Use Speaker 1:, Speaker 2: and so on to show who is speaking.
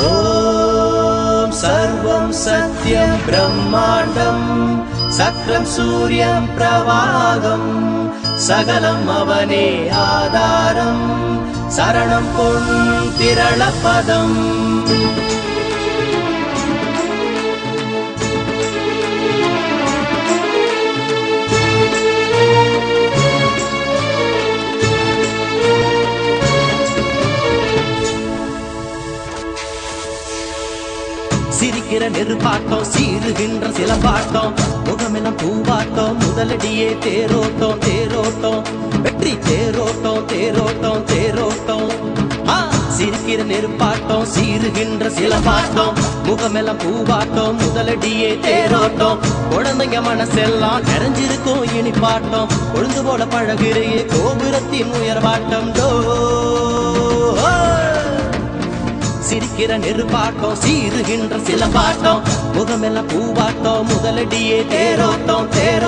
Speaker 1: ॐ सर्वं सत्यं ब्रह्माण्डं सक्तं सूर्यं प्रवाहं सकलम् अवने आधारं शरणं पुण्तिरलपदम् சிரிக்கிற நெருப்பாட்டம் சீருகின்ற சிலம்பாட்டம் முகமெல்லாம் பூவாட்டம் முதலடியே தேரோட்டம் தேரோட்டம் வெற்றி தேரோட்டம் தேரோட்டம் தேரோட்டம் சிரிக்கிற நெருப்பாட்டம் சீருகின்ற சிலம்பாட்டம் முகமெல்லாம் பூவாட்டம் முதலடியே தேரோட்டம் குழந்தைங்க மனசெல்லாம் நிறைஞ்சிருக்கும் இனிப்பாட்டம் கொழுந்து போல பழகிறையே கோபுரத்தின் உயர்வாட்டம் டோ சிரிக்கிற நெருப்பாட்டம் சீருகின்ற சிலம்பாட்டம் முகமெல்லாம் பூவாட்டம் முதலடியே தேரோட்டம் தேரோட்டம்